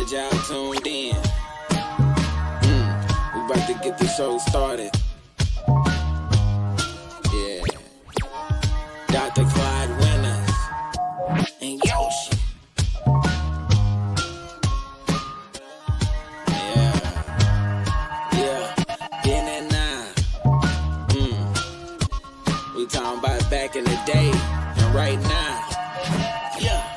glad y'all tuned in. We about to get the show started. Yeah. Dr. Clyde Winners and Yoshi. Yeah. Then and now. We talking about back in the day and right now. Yeah.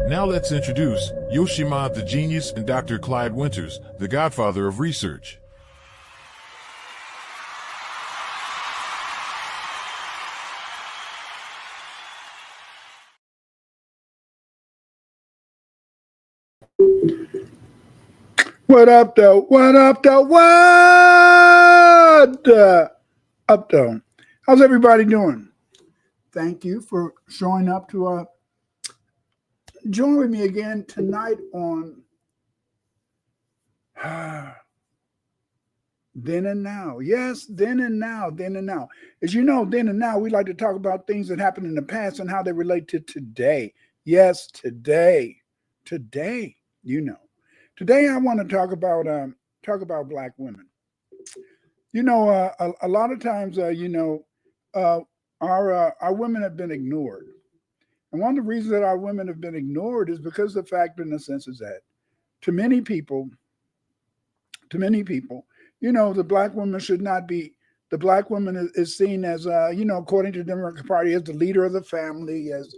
Now let's introduce Yoshima the Genius and Dr. Clyde Winters, the godfather of research. What up, though? What up, though? What up, though? How's everybody doing? Thank you for showing up to join with me again tonight on Then and Now. Yes, then and now, then and now. As you know, then and now, we like to talk about things that happened in the past and how they relate to today. Yes, today, you know. Today, I want to talk about Black women. You know, a lot of times, our women have been ignored. And one of the reasons that our women have been ignored is because the fact, in a sense, is that to many people, you know, the Black woman should not be, the Black woman is seen as, according to the Democratic Party, as the leader of the family, as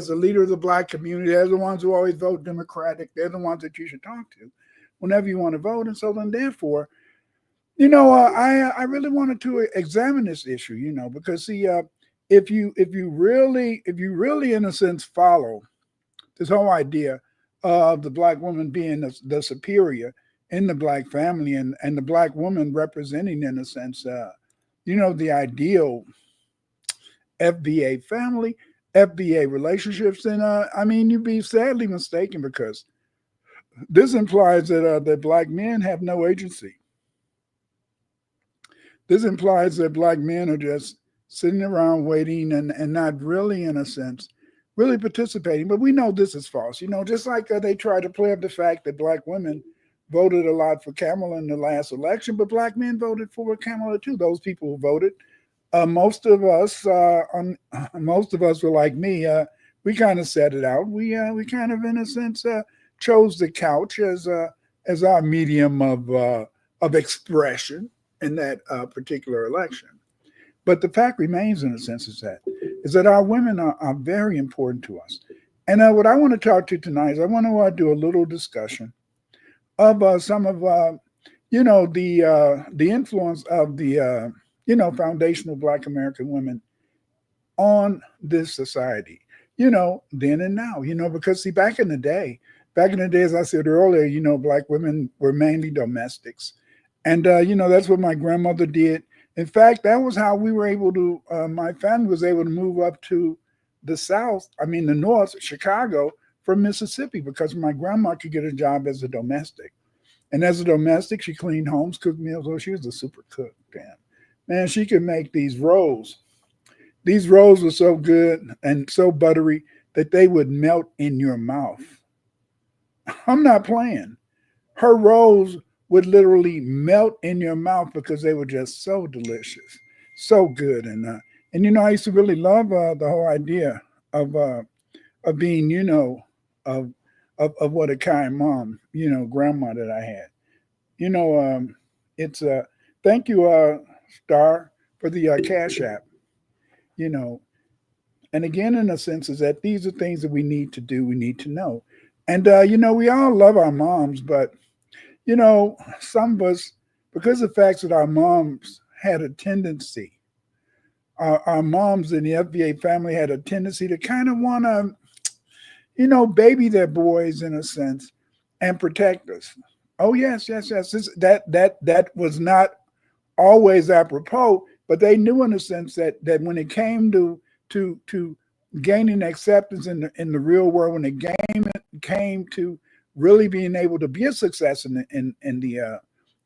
the leader of the Black community. They're the ones who always vote Democratic. They're the ones that you should talk to whenever you want to vote. And so then, therefore, you know, I really wanted to examine this issue, you know, because see, if you really, in a sense, follow this whole idea of the Black woman being the superior in the Black family and the Black woman representing, in a sense, the ideal FBA family, FBA relationships, then you'd be sadly mistaken, because this implies that Black men have no agency. This implies that Black men are just sitting around waiting and not really, in a sense, really participating. But we know this is false. You know, just like they try to play up the fact that Black women voted a lot for Kamala in the last election, but Black men voted for Kamala too. Those people who voted, most of us were like me. We kind of set it out. We kind of, in a sense, chose the couch as our medium of expression in that particular election. But the fact remains, in a sense, is that our women are very important to us. And what I want to talk to tonight is I want to do a little discussion of some of the influence of the foundational Black American women on this society. You know, then and now. You know, because see, back in the day, as I said earlier, you know, Black women were mainly domestics, and that's what my grandmother did. In fact, that was how we were able to, my family was able to move up to the north, Chicago, from Mississippi, because my grandma could get a job as a domestic. And as a domestic, she cleaned homes, cooked meals. Oh, she was a super cook, man. She could make these rolls. These rolls were so good and so buttery that they would melt in your mouth. I'm not playing. Her rolls would literally melt in your mouth because they were just so delicious, so good. And I used to really love the whole idea of being, of what a kind mom, grandma that I had. It's thank you, Star, for the Cash App. And again, in a sense, is that these are things that we need to do, we need to know. And we all love our moms, but some of us, because of the fact that our moms had a tendency, our moms in the FBA family had a tendency to kind of want to, baby their boys, in a sense, and protect us. Oh, yes. That was not always apropos, but they knew, in a sense, that when it came to gaining acceptance in the real world, when it came to really being able to be a success in the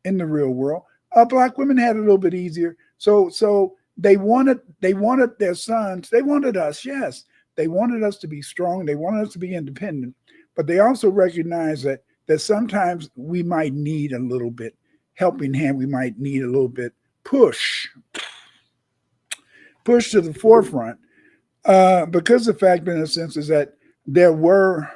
real world, black women had it a little bit easier. So they wanted their sons, they wanted us, yes, they wanted us to be strong, they wanted us to be independent, but they also recognized that sometimes we might need a little bit helping hand, we might need a little bit push to the forefront, because the fact, in a sense, is that there were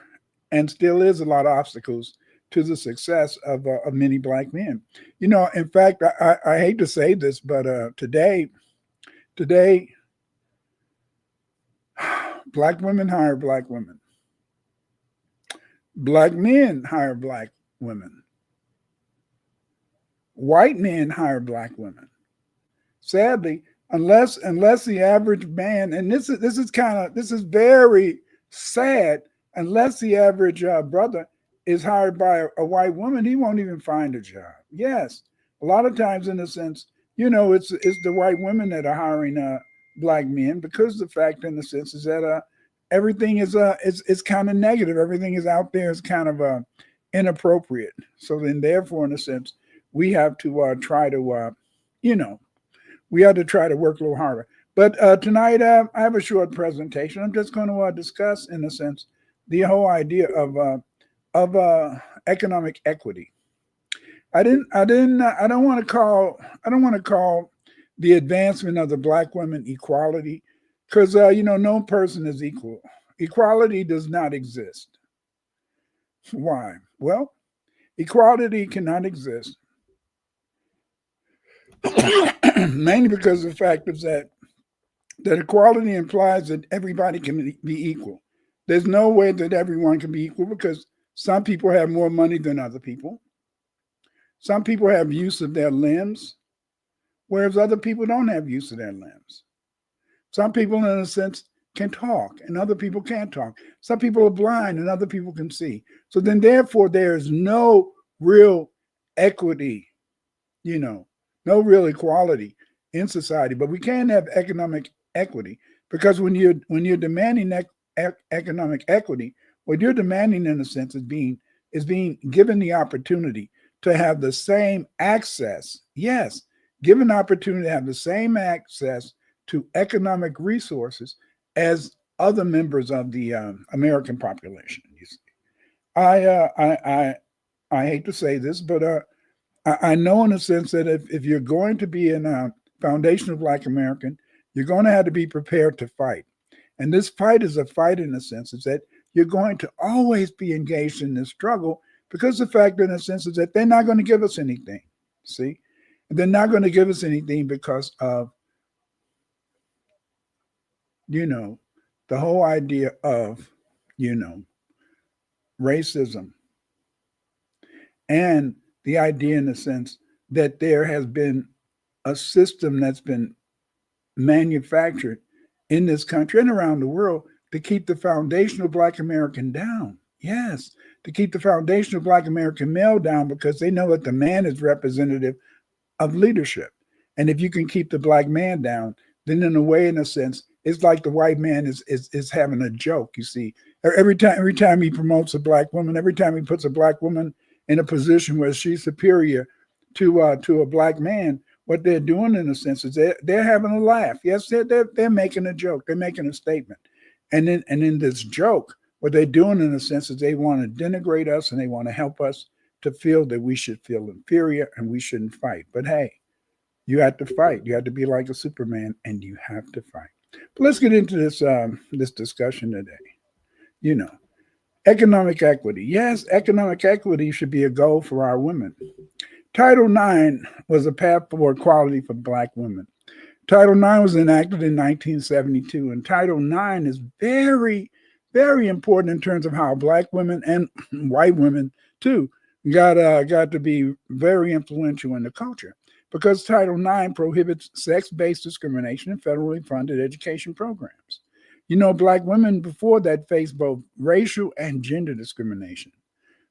and still is a lot of obstacles to the success of many black men. In fact, I hate to say this, but today, black women hire black women. Black men hire black women. White men hire black women. Sadly, unless the average man, and this is very sad, unless the average brother is hired by a white woman, he won't even find a job. Yes, a lot of times, in a sense, it's the white women that are hiring black men, because the fact, in a sense, is that everything is kind of negative. Everything is out there is kind of inappropriate. So then, therefore, in a sense, we have to try to we have to try to work a little harder. But tonight, I have a short presentation. I'm just going to discuss, in a sense, the whole idea of economic equity. I don't want to call the advancement of the black women equality, because no person is equal. Equality does not exist. Why? Well, equality cannot exist mainly because of the fact is that equality implies that everybody can be equal. There's no way that everyone can be equal, because some people have more money than other people. Some people have use of their limbs, whereas other people don't have use of their limbs. Some people, in a sense, can talk and other people can't talk. Some people are blind and other people can see. So then, therefore, there is no real equity, no real equality in society. But we can have economic equity, because when you're demanding economic equity, what you're demanding, in a sense, is being given the opportunity to have the same access. Yes, given the opportunity to have the same access to economic resources as other members of the American population. You see, I hate to say this, but I know, in a sense, that if you're going to be in a foundational Black American, you're going to have to be prepared to fight. And this fight is a fight, in a sense, is that you're going to always be engaged in this struggle, because the fact, in a sense, is that they're not going to give us anything. See, they're not going to give us anything because of, the whole idea of, racism, and the idea, in a sense, that there has been a system that's been manufactured in this country and around the world to keep the foundational Black American down. Yes, to keep the foundational Black American male down, because they know that the man is representative of leadership. And if you can keep the Black man down, then in a way, in a sense, it's like the white man is having a joke. You see, every time he promotes a Black woman, every time he puts a Black woman in a position where she's superior to a Black man, what they're doing, in a sense, is they're having a laugh. Yes, they're making a joke. They're making a statement. And in this joke, what they're doing, in a sense, is they want to denigrate us, and they want to help us to feel that we should feel inferior and we shouldn't fight. But hey, you have to fight. You have to be like a Superman, and you have to fight. But let's get into this discussion today. Economic equity. Yes, economic equity should be a goal for our women. Title IX was a path for equality for Black women. Title IX was enacted in 1972, and Title IX is very, very important in terms of how Black women and white women too got to be very influential in the culture, because Title IX prohibits sex-based discrimination in federally funded education programs. Black women before that faced both racial and gender discrimination.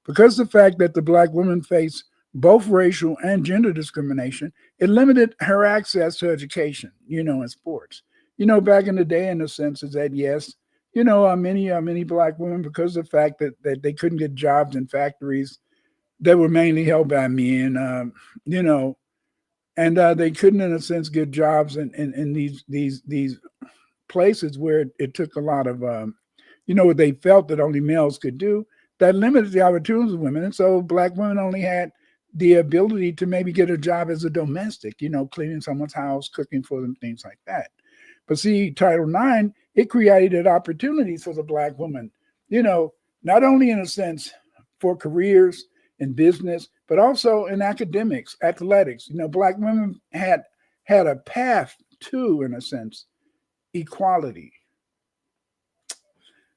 Because the fact that the Black woman faced both racial and gender discrimination, it limited her access to education, and sports. Back in the day, in the sense is that, yes, Many black women, because of the fact that they couldn't get jobs in factories that were mainly held by men, you know, and they couldn't, in a sense, get jobs in these places where it took a lot of, what they felt that only males could do. That limited the opportunities of women, and so black women only had the ability to maybe get a job as a domestic, cleaning someone's house, cooking for them, things like that. But see, Title IX, it created opportunities for the black woman, not only in a sense for careers in business, but also in academics, athletics. Black women had a path to, in a sense, equality.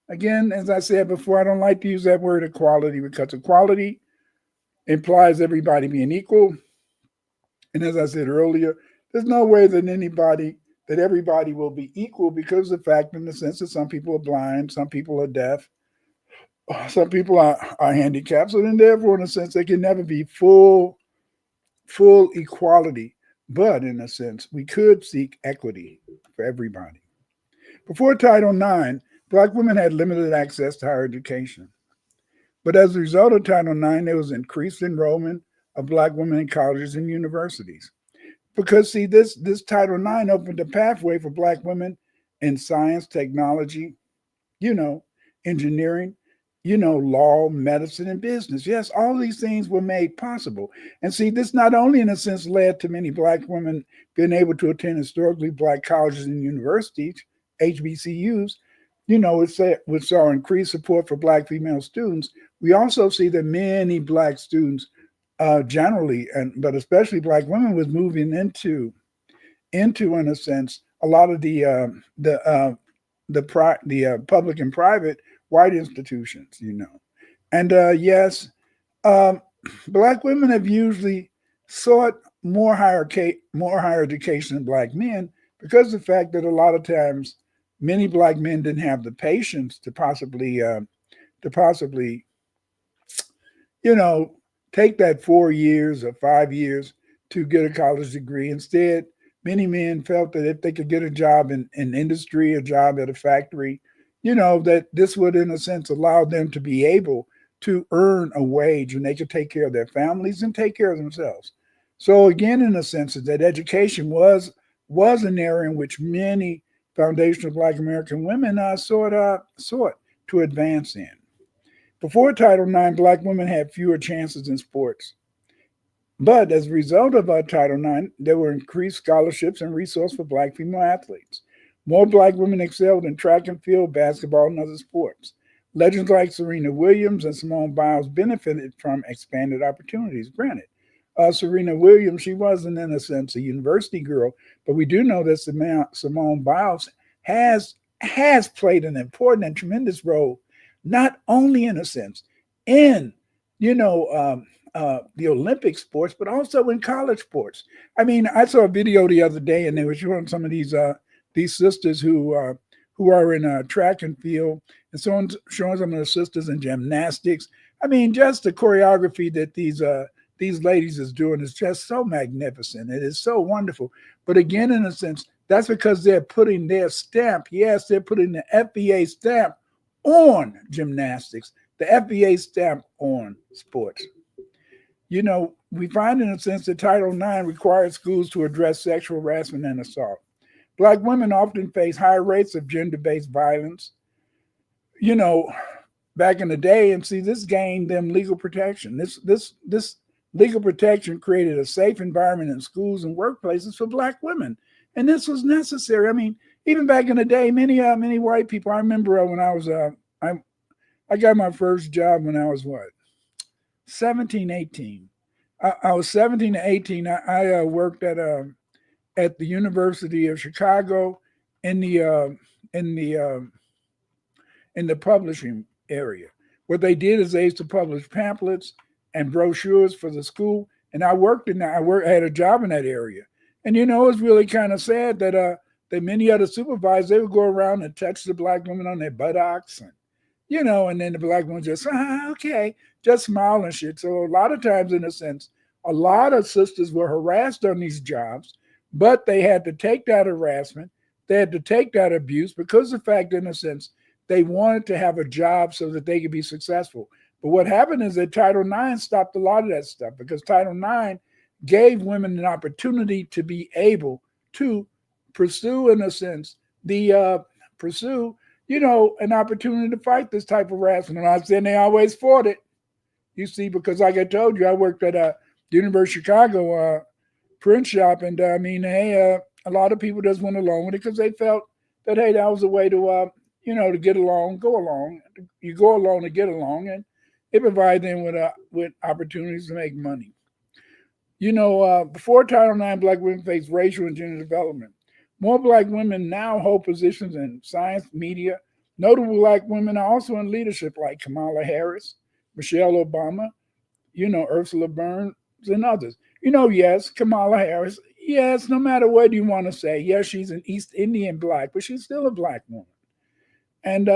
Again, as I said before, I don't like to use that word equality because equality implies everybody being equal. And as I said earlier, there's no way that everybody will be equal because of the fact, in the sense that some people are blind, some people are deaf, some people are handicapped. So then therefore, in a sense, they can never be full equality. But in a sense, we could seek equity for everybody. Before Title IX, black women had limited access to higher education. But as a result of Title IX, there was increased enrollment of black women in colleges and universities. Because see, this Title IX opened a pathway for black women in science, technology, you know, engineering, law, medicine, and business. Yes, all these things were made possible. And see, this not only in a sense led to many black women being able to attend historically black colleges and universities, HBCUs, which saw increased support for black female students. We also see that many black students generally, but especially black women, was moving into in a sense a lot of the public and private white institutions, and yes, um, black women have usually sought more higher education than black men because of the fact that a lot of times many black men didn't have the patience to possibly you know, take that 4 years or 5 years to get a college degree. Instead, many men felt that if they could get a job in industry, a job at a factory, that this would, in a sense, allow them to be able to earn a wage and they could take care of their families and take care of themselves. So again, in a sense, that education was an area in which many foundational Black American women sought to advance in. Before Title IX, Black women had fewer chances in sports. But as a result of Title IX, there were increased scholarships and resources for Black female athletes. More Black women excelled in track and field, basketball, and other sports. Legends like Serena Williams and Simone Biles benefited from expanded opportunities. Granted, Serena Williams, she wasn't, in a sense, a university girl, but we do know that Simone Biles has played an important and tremendous role, not only in a sense in you know the Olympic sports, but also in college sports. I mean, I saw a video the other day, and they were showing some of these sisters who are in track and field, and showing some of the sisters in gymnastics. I mean, just the choreography that these ladies is doing is just so magnificent. It is so wonderful. But again, in a sense, that's because they're putting their stamp. Yes, they're putting the FBA stamp on gymnastics, the FBA stamp on sports. We find, in a sense, that Title IX requires schools to address sexual harassment and assault. Black women often face high rates of gender-based violence, you know, back in the day, and see, this gained them legal protection. This legal protection created a safe environment in schools and workplaces for Black women, and this was necessary. I mean, even back in the day, many white people. I remember when I was I got my first job when I was what, 17, 18. I was 17 to 18. I worked at the University of Chicago in the in the publishing area. What they did is they used to publish pamphlets and brochures for the school, and I worked in that. I had a job in that area, and it was really kind of sad that many other supervisors, they would go around and touch the Black women on their buttocks, and then the Black women just okay, just smile and shit. So a lot of times, in a sense, a lot of sisters were harassed on these jobs, but they had to take that harassment, they had to take that abuse because of the fact, in a sense, They wanted to have a job so that they could be successful. But what happened is that Title IX stopped a lot of that stuff, because Title IX gave women an opportunity to be able to pursue, in a sense, an opportunity to fight this type of harassment. And I'm saying they always fought it. You see, because like I told you, I worked at the University of Chicago print shop, and a lot of people just went along with it because they felt that, hey, that was a way to to get along, go along. You go along to get along, and it provided them with opportunities to make money. Before Title IX, Black women faced racial and gender development. More Black women now hold positions in science, media. Notable Black women are also in leadership, like Kamala Harris, Michelle Obama, Ursula Burns, and others. Yes, Kamala Harris, yes, no matter what you want to say, yes, she's an East Indian Black, but she's still a Black woman. And,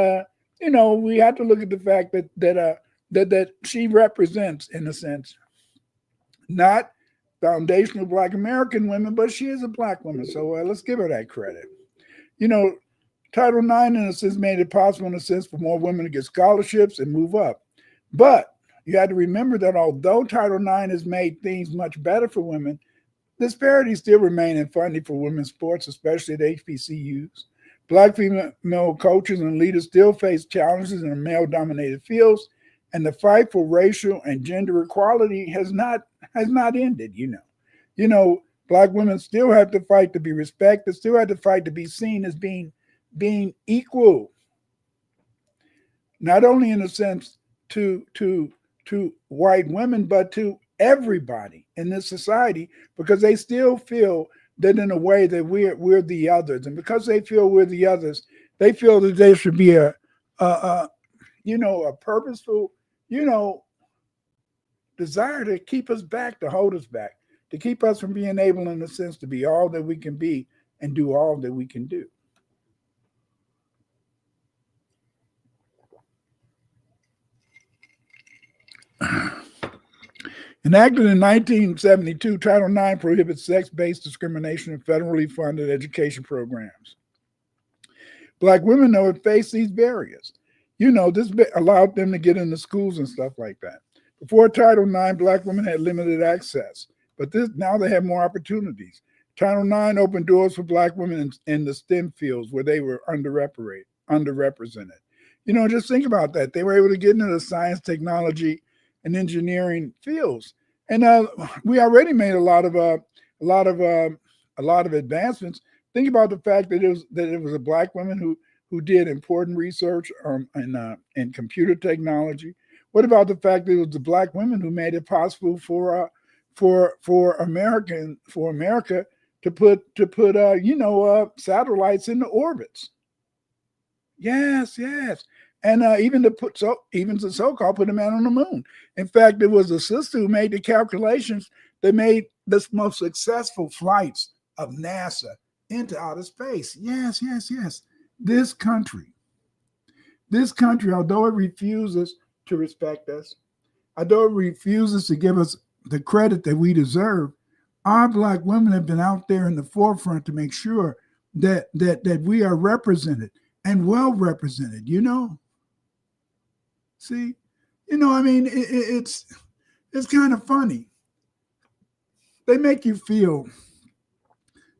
we have to look at the fact that she represents, in a sense, not foundational Black American women, but she is a Black woman. So let's give her that credit. Title IX, in a sense, made it possible, in a sense, for more women to get scholarships and move up. But you have to remember that although Title IX has made things much better for women, disparities still remain in funding for women's sports, especially at HBCUs. Black female coaches and leaders still face challenges in male-dominated fields, and the fight for racial and gender equality has not ended. Black women still have to fight to be respected, still have to fight to be seen as being equal, not only in a sense to white women, but to everybody in this society, because they still feel that in a way that we're the others, and because they feel we're the others, they feel that there should be a purposeful desire to keep us back, to hold us back, to keep us from being able, in a sense, to be all that we can be and do all that we can do. Enacted in 1972, Title IX prohibits sex-based discrimination in federally funded education programs. Black women, though, have faced these barriers. This allowed them to get into schools and stuff like that. Before Title IX, Black women had limited access, but now they have more opportunities. Title IX opened doors for Black women in the STEM fields where they were underrepresented. Just think about that. They were able to get into the science, technology, and engineering fields, and we already made a lot of advancements. Think about the fact that it was a Black woman who did important research in computer technology. What about the fact that it was the Black women who made it possible for America to put satellites into orbits? Yes. And even the so-called put a man on the moon. In fact, it was a sister who made the calculations that made the most successful flights of NASA into outer space. Yes. This country, although it refuses to respect us, although it refuses to give us the credit that we deserve, our Black women have been out there in the forefront to make sure that we are represented and well represented. See, it's kind of funny. They make you feel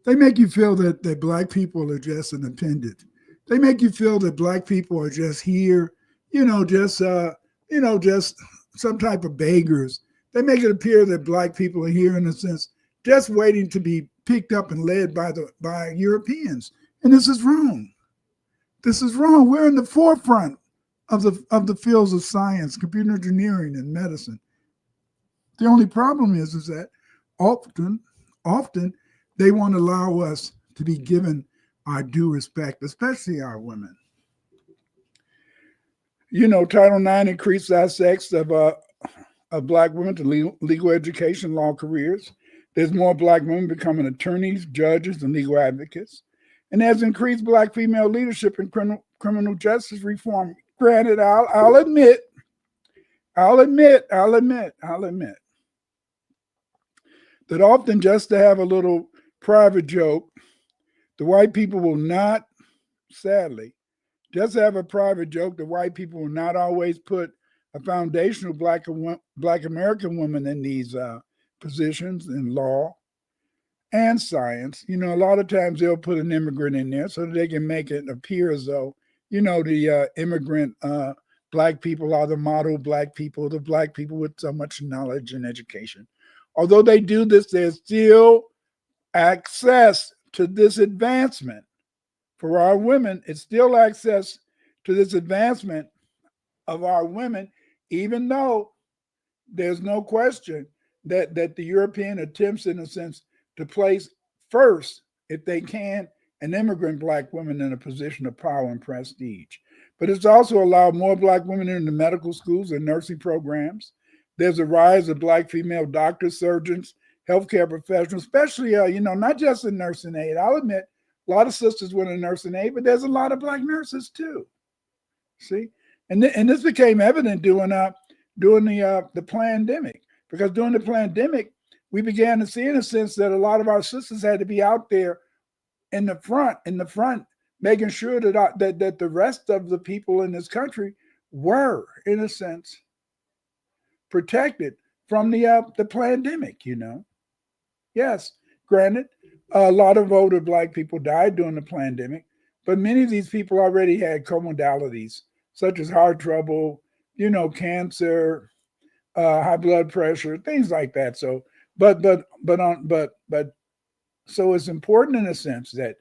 that Black people are just an appendage. They make you feel that Black people are just here, just some type of beggars. They make it appear that Black people are here, in a sense, just waiting to be picked up and led by Europeans. And this is wrong. We're in the forefront of the fields of science, computer engineering, and medicine. The only problem is that often they won't allow us to be given our due respect, especially our women. Title IX increased access of Black women to legal education, law careers. There's more Black women becoming attorneys, judges, and legal advocates. And has increased Black female leadership in criminal justice reform. Granted, I'll admit that often, just to have a little private joke, the white people will not, sadly, Just have a private joke that white people will not always put a foundational black American woman in these positions in law and science. You know, a lot of times they'll put an immigrant in there so that they can make it appear as though, you know, the immigrant black people are the model black people, the black people with so much knowledge and education. Although they do this, there's still access to this advancement. For our women, it's still access to this advancement of our women, even though there's no question that the European attempts, in a sense, to place first, if they can, an immigrant black woman in a position of power and prestige. But it's also allowed more black women into medical schools and nursing programs. There's a rise of black female doctors, surgeons, healthcare professionals, especially, not just in nursing aid. I'll admit, a lot of sisters went in nursing aid, but there's a lot of black nurses too. See, and this became evident during the pandemic, because during the pandemic we began to see, in a sense, that a lot of our sisters had to be out there in the front, making sure that the rest of the people in this country were, in a sense, protected from the pandemic. Yes, granted, a lot of older black people died during the pandemic, but many of these people already had comorbidities such as heart trouble, cancer, high blood pressure, things like that. So, but so it's important, in a sense, that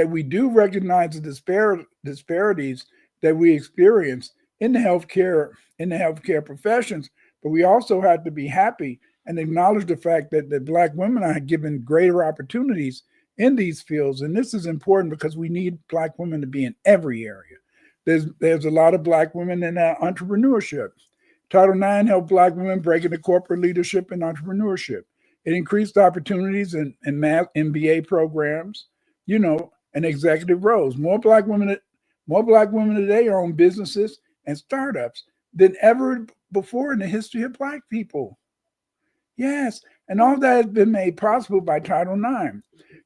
we do recognize the disparities that we experience in the healthcare professions, but we also have to be happy and acknowledge the fact that black women are given greater opportunities in these fields. And this is important because we need black women to be in every area. There's a lot of black women in entrepreneurship. Title IX helped black women break into corporate leadership and entrepreneurship. It increased opportunities in MBA programs, and executive roles. More black women today own businesses and startups than ever before in the history of black people. Yes, and all that has been made possible by Title IX.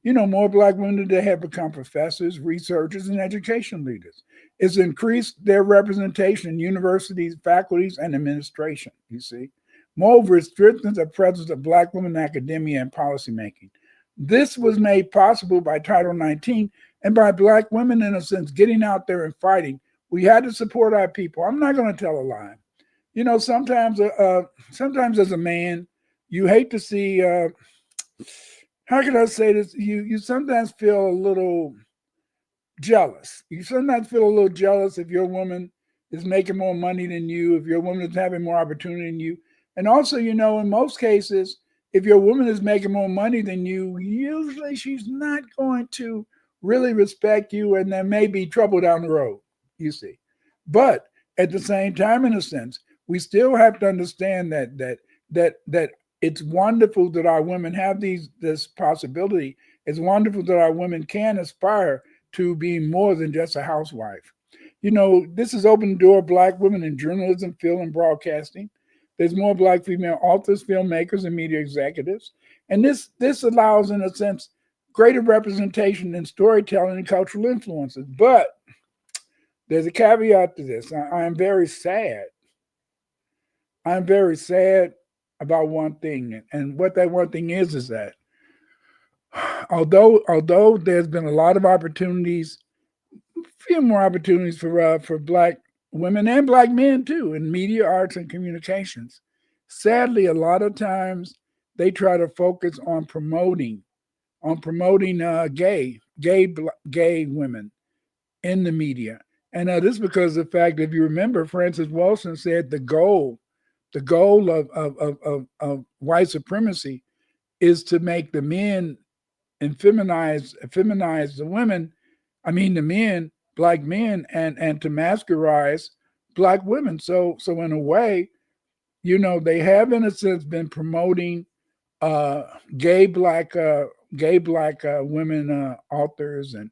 More black women today have become professors, researchers, and education leaders. It's increased their representation in universities, faculties, and administration, you see. Moreover, it strengthens the presence of black women in academia and policymaking. This was made possible by Title 19 and by black women, in a sense, getting out there and fighting. We had to support our people. I'm not going to tell a lie. Sometimes as a man, you hate to see, how can I say this? You sometimes feel a little jealous. You sometimes feel a little jealous if your woman is making more money than you, if your woman is having more opportunity than you. And also, in most cases, if your woman is making more money than you, usually she's not going to really respect you, and there may be trouble down the road, you see. But at the same time, in a sense, we still have to understand that it's wonderful that our women have this possibility. It's wonderful that our women can aspire to be more than just a housewife. This has opened the door of black women in journalism, film, and broadcasting. There's more black female authors, filmmakers, and media executives. And this allows, in a sense, greater representation in storytelling and cultural influences. But there's a caveat to this. I am very sad. I'm very sad about one thing. And what that one thing is that although there's been a lot of opportunities, few more opportunities for black women and black men too in media, arts, and communications. Sadly, a lot of times they try to focus on promoting gay women in the media, and this is because of the fact that, if you remember, Francis Wilson said the goal of white supremacy is to make the men and feminize the women. I mean the men, black men, and to masculinize black women. So in a way, they have, in a sense, been promoting gay black women authors and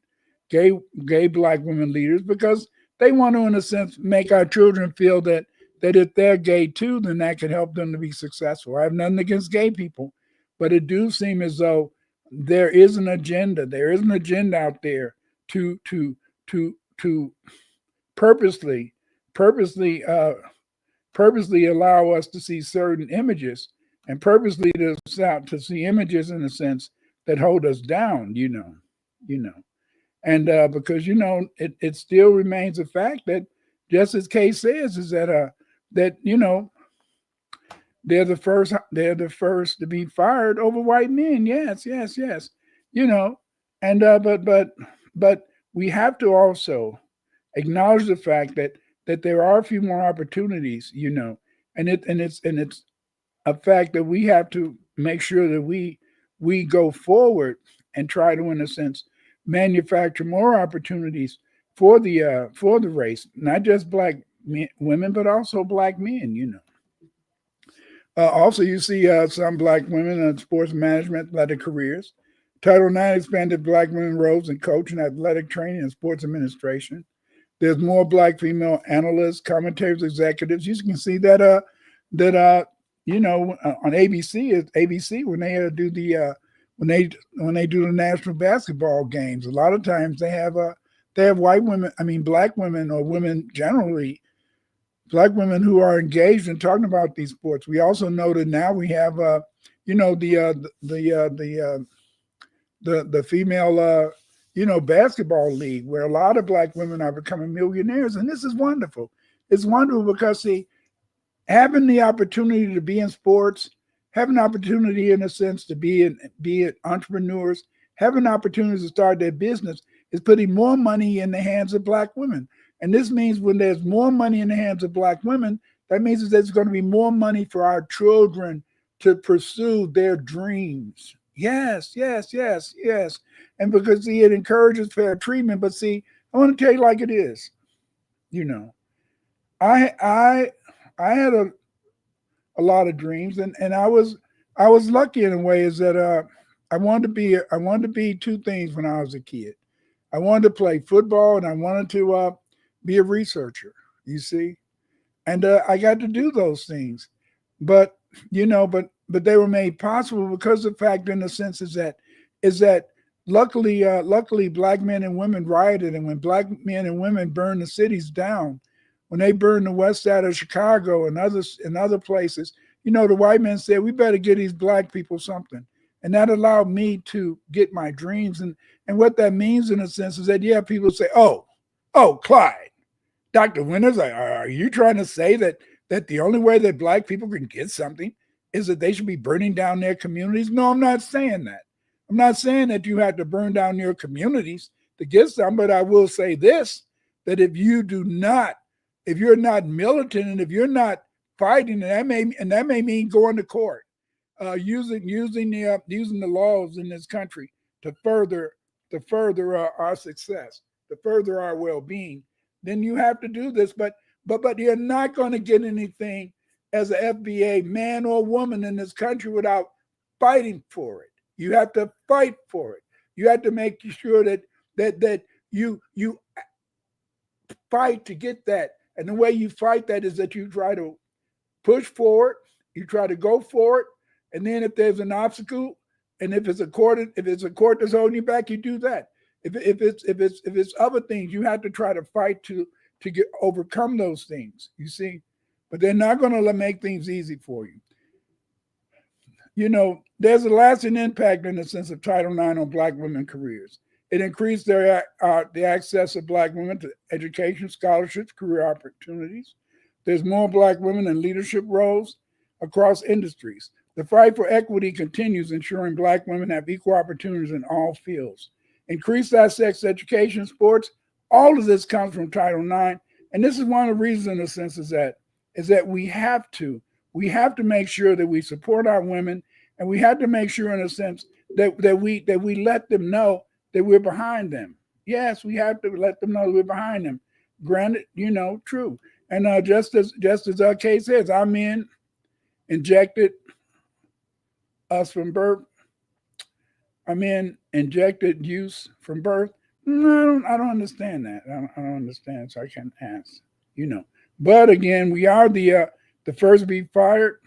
gay black women leaders, because they want to, in a sense, make our children feel that if they're gay too, then that can help them to be successful. I have nothing against gay people, but it do seem as though there is an agenda. There is an agenda out there to purposely, purposely, purposely allow us to see certain images, and purposely to see images in a sense that hold us down. You know, and because it still remains a fact that, just as Kay says, is that they're the first to be fired over white men. Yes, yes, yes. You know, and but we have to also acknowledge the fact that there are a few more opportunities. And it's a fact that we have to make sure that we go forward and try to, in a sense, manufacture more opportunities for the race, not just black women, but also black men. Also, you see some black women in sports management, athletic careers. Title IX expanded black women roles in coaching, athletic training, and sports administration. There's more black female analysts, commentators, executives. You can see that on ABC when they do the when they do the national basketball games. A lot of times they have white women, I mean black women, or women generally, black women who are engaged in talking about these sports. We also know that now we have the female basketball league, where a lot of black women are becoming millionaires, and this is wonderful. It's wonderful because, see, having the opportunity to be in sports, having an opportunity in a sense to be entrepreneurs, having opportunities to start their business is putting more money in the hands of black women. And this means when there's more money in the hands of black women, that means that there's going to be more money for our children to pursue their dreams. Yes, yes, yes, yes. And because, see, it encourages fair treatment. But see, I want to tell you like it is. You know, I I I had a lot of dreams, and I was lucky in a way, is that I wanted to be two things when I was a kid. I wanted to play football, and I wanted to be a researcher. You see, and I got to do those things, but but they were made possible because of the fact, in the sense, is that luckily black men and women rioted, and when black men and women burned the cities down, when they burned the west side of Chicago and other places, the white men said, we better get these black people something. And that allowed me to get my dreams. And what that means, in a sense, is that, yeah, people say, oh, Clyde, Dr. Winters, are you trying to say that the only way that black people can get something is that they should be burning down their communities? No, I'm not saying that. I'm not saying that you have to burn down your communities to get some, but I will say this, that if you're not militant, and if you're not fighting, and that may mean going to court, using the laws in this country to further our success, to further our well-being, then you have to do this. But you're not going to get anything as an FBA man or woman in this country without fighting for it. You have to fight for it. You have to make sure that you fight to get that. And the way you fight that is that you try to push forward, you try to go for it, and then if there's an obstacle, and if it's a court that's holding you back, you do that. If it's other things, you have to try to fight to overcome those things. You see, but they're not going to make things easy for you. There's a lasting impact, in the sense of Title IX, on black women careers. It increased the access of black women to education, scholarships, career opportunities. There's more black women in leadership roles across industries. The fight for equity continues, ensuring black women have equal opportunities in all fields. Increased access to education, sports, all of this comes from Title IX. And this is one of the reasons, in a sense, is that we have to make sure that we support our women, and we have to make sure, in a sense, that we let them know that we're behind them. Yes, we have to let them know that we're behind them. Granted, true. And just as Kay says, our men injected us from birth. Our men injected use from birth. No, I don't understand that. I don't understand, so I can't ask. But again, we are the first to be fired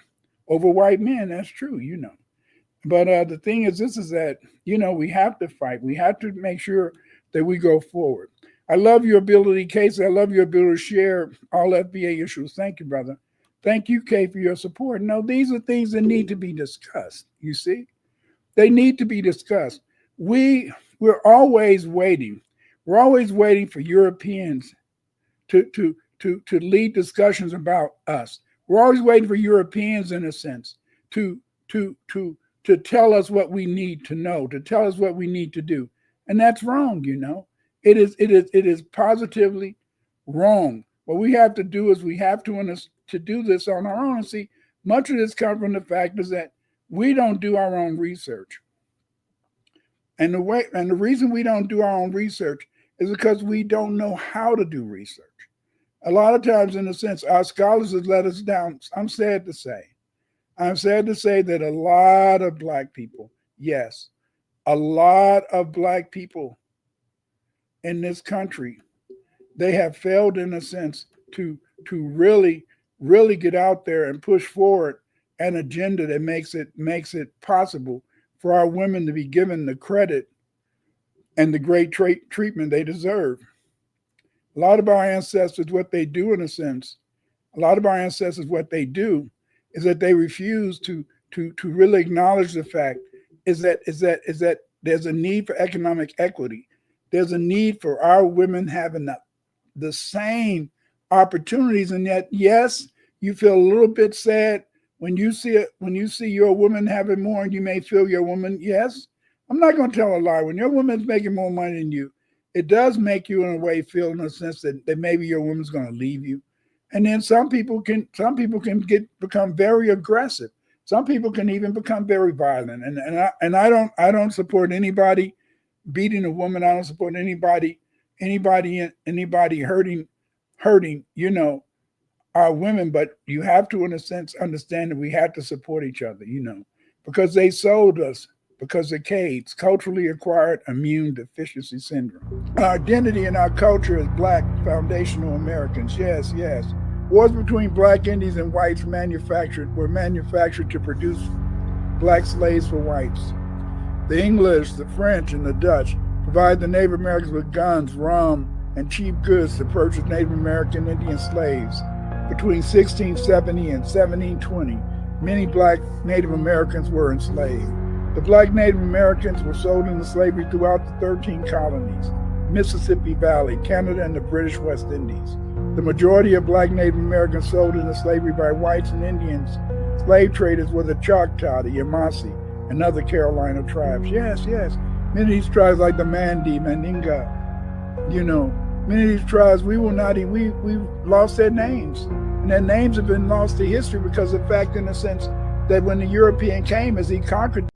over white men. That's true. But the thing is, this is that we have to fight. We have to make sure that we go forward. I love your ability, Casey. I love your ability to share all FBA issues. Thank you, brother. Thank you, Kay, for your support. No, these are things that need to be discussed. You see, they need to be discussed. We're always waiting. We're always waiting for Europeans to lead discussions about us. We're always waiting for Europeans, in a sense, to tell us what we need to know, to tell us what we need to do, and that's wrong. You know, it is positively wrong. What we have to do is we have to do this on our own. And see, much of this comes from the fact is that we don't do our own research, and the reason we don't do our own research is because we don't know how to do research. A lot of times, in a sense, our scholars have let us down. I'm sad to say that a lot of Black people, yes, a lot of Black people in this country, they have failed, in a sense, to really get out there and push forward an agenda that makes it possible for our women to be given the credit and the great treatment they deserve. A lot of our ancestors, what they do, in a sense, what they do is that they refuse to really acknowledge the fact is that there's a need for economic equity. There's a need for our women having the same opportunities, and yet, yes, you feel a little bit sad when you see your woman having more, and you may feel your woman. Yes, I'm not going to tell a lie. When your woman's making more money than you, it does make you, in a way, feel, in a sense, that maybe your woman's going to leave you. And then some people can become very aggressive. Some people can even become very violent. And I don't support anybody beating a woman. I don't support anybody hurting, you know, our women. But you have to, in a sense, understand that we have to support each other, you know, because they sold us because of CAIDS, culturally acquired immune deficiency syndrome. Our identity and our culture as Black foundational Americans. Yes, yes. Wars between Black Indians and whites were manufactured to produce Black slaves for whites. The English, the French, and the Dutch provided the Native Americans with guns, rum, and cheap goods to purchase Native American Indian slaves. Between 1670 and 1720, many Black Native Americans were enslaved. The Black Native Americans were sold into slavery throughout the 13 colonies, Mississippi Valley, Canada, and the British West Indies. The majority of Black Native Americans sold into slavery by whites and Indians. Slave traders were the Choctaw, the Yamasee, and other Carolina tribes. Yes, yes. Many of these tribes, like the Mandi, Mandinga, you know, many of these tribes, we've lost their names. And their names have been lost to history because of the fact, in a sense, that when the European came, as he conquered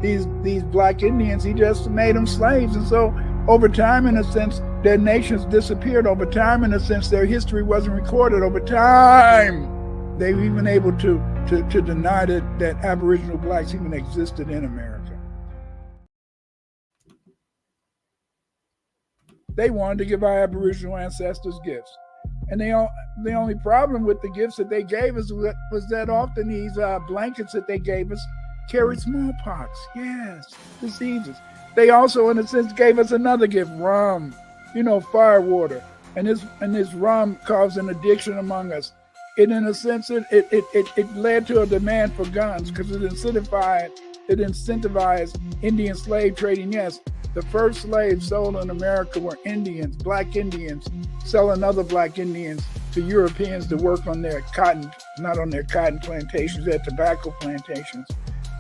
these Black Indians, he just made them slaves. And so over time, in a sense, their nations disappeared. Over time, in a sense, their history wasn't recorded. Over time, they were even able to deny that Aboriginal Blacks even existed in America. They wanted to give our Aboriginal ancestors gifts. And the only problem with the gifts that they gave us was that often these blankets that they gave us carried smallpox. Yes, diseases. They also, in a sense, gave us another gift, rum, you know, fire water. And this rum caused an addiction among us. And in a sense, it led to a demand for guns because it incentivized Indian slave trading. Yes, the first slaves sold in America were Indians, Black Indians, selling other Black Indians to Europeans to work on their cotton, not on their cotton plantations, their tobacco plantations,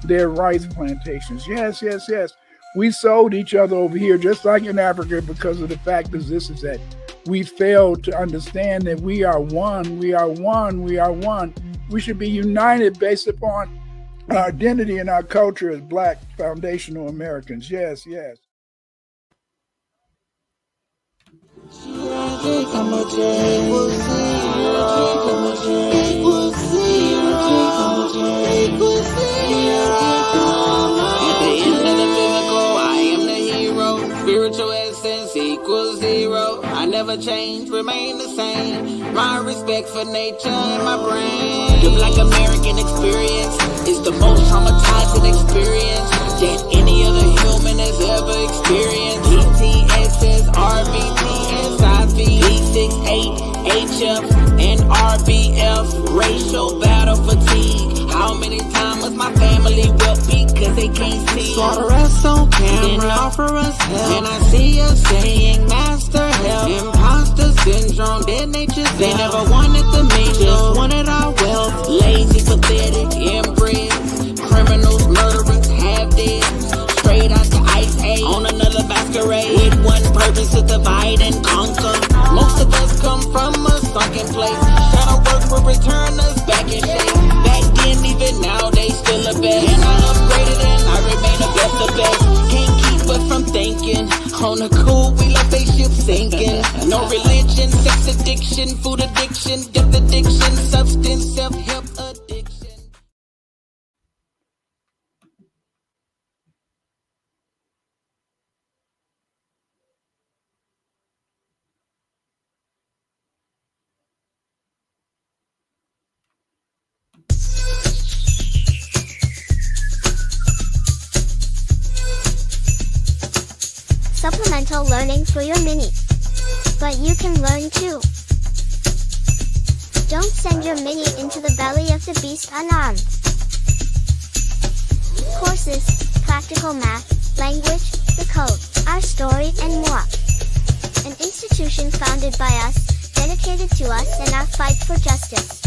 their rice plantations. Yes, yes, yes. We sold each other over here, just like in Africa, because of the fact is that we failed to understand that we are one, we are one, we are one. We should be united based upon our identity and our culture as Black foundational Americans. Yes, yes. Spiritual essence equals zero. I never change, remain the same. My respect for nature and my brain. The Black American experience is the most traumatizing experience that any other human has ever experienced. ETSS, RV Saw the rest on camera, offer us help. And I see us saying master help. Imposter syndrome, dead nature's they never wanted the mean, just wanted our wealth. Lazy, pathetic, inbred. Criminals, murderers, half dead. Straight out the ice age, on another masquerade. With one purpose to divide and conquer. Most of us come from a sunken place. Shadow work will return us back in shape. Back then, even now, they still a best. And I upgraded and I remain the best of best. Can't keep us from thinking. On the cool, we left they ship sinking. No religion, sex addiction, food addiction, death addiction, substance, self-help addiction. Supplemental learning for your mini. But you can learn too. Don't send your mini into the belly of the beast unarmed. Courses, practical math, language, the code, our story and more. An institution founded by us, dedicated to us and our fight for justice.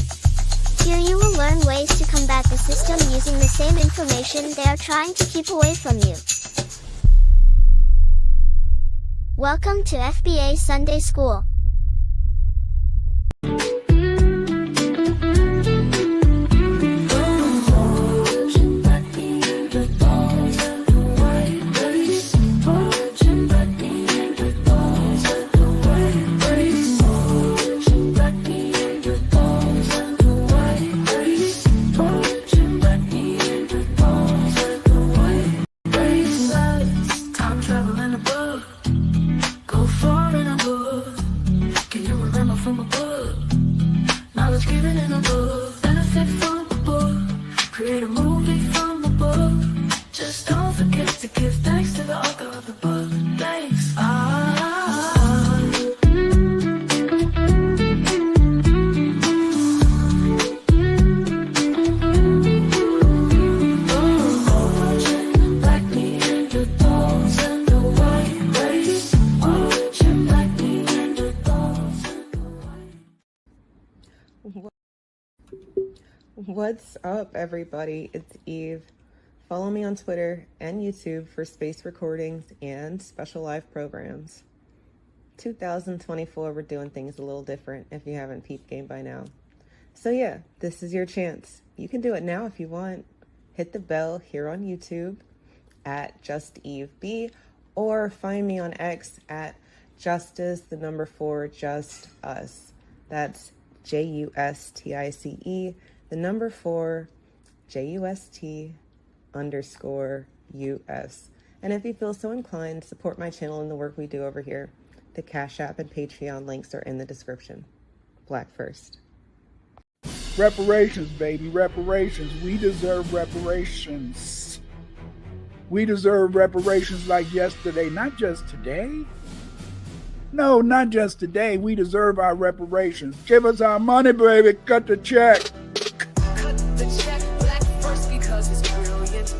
Here you will learn ways to combat the system using the same information they are trying to keep away from you. Welcome to FBA Sunday School. What's up, everybody? It's Eve. Follow me on Twitter and YouTube for space recordings and special live programs. 2024, we're doing things a little different if you haven't peeped game by now. So yeah, this is your chance. You can do it now if you want. Hit the bell here on YouTube at JustEveB or find me on X at Justice4 Us. That's JUSTICE. The number 4, JUST_US. And if you feel so inclined, support my channel and the work we do over here. The Cash App and Patreon links are in the description. Black first. Reparations, baby, reparations. We deserve reparations. We deserve reparations like yesterday, not just today. No, not just today. We deserve our reparations. Give us our money, baby. Cut the check. Cut the check, black first because it's brilliant.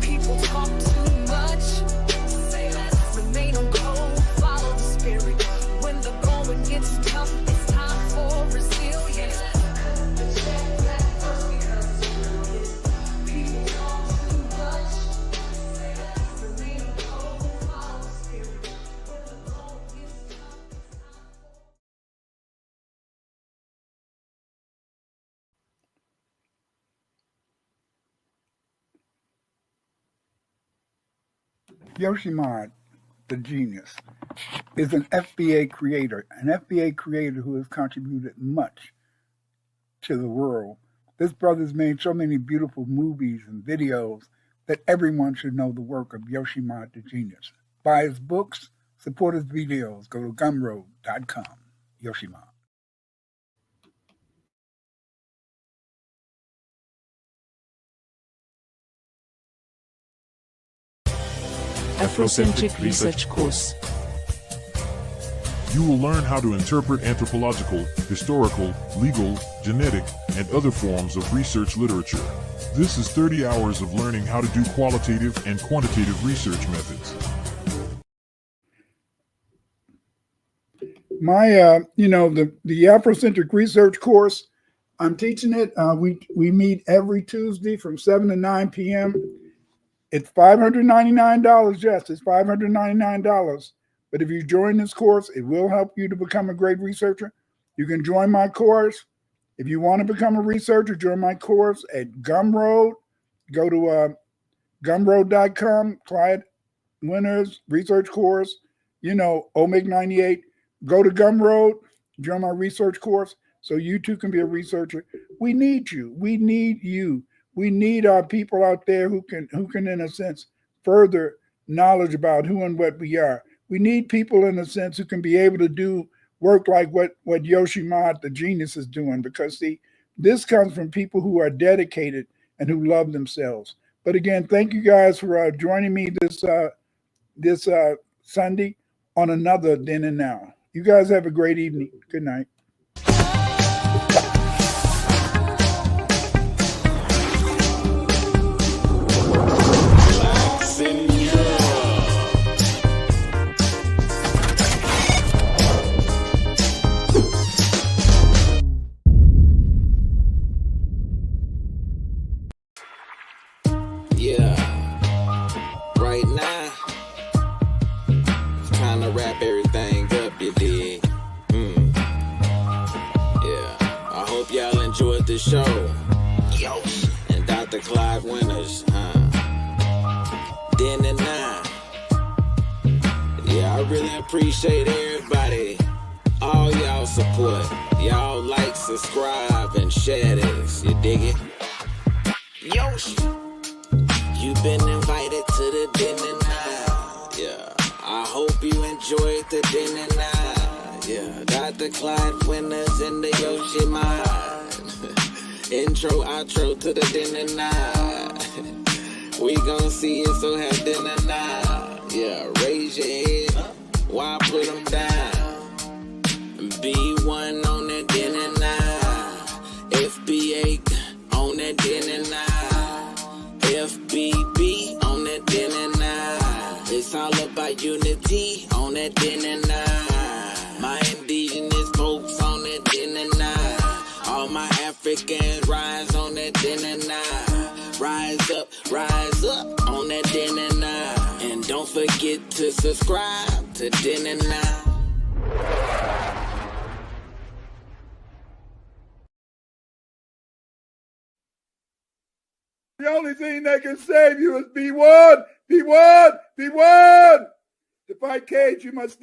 People talk too much. Say less, remain on cold, follow the spirit. When the going gets tough, it's time for resilience. Cut the check, black first because it's brilliant. People talk too much. Say less, remain on cold, follow the spirit. When the going gets tough, it's time for Yoshimar, the genius, is an FBA creator, who has contributed much to the world. This brother's made so many beautiful movies and videos that everyone should know the work of Yoshimar, the genius. Buy his books, support his videos. Go to gumroad.com. Yoshimar. Afrocentric Research Course. You will learn how to interpret anthropological, historical, legal, genetic, and other forms of research literature. This is 30 hours of learning how to do qualitative and quantitative research methods. My, the Afrocentric research course, I'm teaching it. We meet every Tuesday from 7 to 9 p.m. It's $599, Jess. It's $599. But if you join this course, it will help you to become a great researcher. You can join my course. If you want to become a researcher, join my course at Gumroad. Go to gumroad.com, Clyde Winters research course, OMIG 98. Go to Gumroad, join my research course so you too can be a researcher. We need you. We need you. We need our people out there who can, in a sense, further knowledge about who and what we are. We need people, in a sense, who can be able to do work like what Yoshima, the genius, is doing. Because, see, this comes from people who are dedicated and who love themselves. But again, thank you guys for joining me this Sunday on another Then and Now. You guys have a great evening. Good night. Yeah, right now, it's time to wrap everything up, you dig? Yeah, I hope y'all enjoyed the show. Yo, and Dr. Clyde Winters, Then and Now. Yeah, I really appreciate everybody, all y'all support. Y'all like, subscribe, and share this, you dig it? Yo, you've been invited to the Then and Now. Yeah, I hope you enjoyed the Then and Now. Yeah, Dr. Clyde Winters in the Yoshima. Intro, outro to the Then and Now. We gon' see it, so have Then and Now. Yeah, raise your head, why put them down? B1 on that Then and Now. FBA on that Then and Now. FBB on that Then and Now. It's all about unity on that Then and Now. My indigenous folks on that Then and Now. All my Africans rise on that Then and Now. Rise up on that Then and Now. And don't forget to subscribe to Then and Now. The only thing that can save you is B1, B1, B1. To fight Cage, you must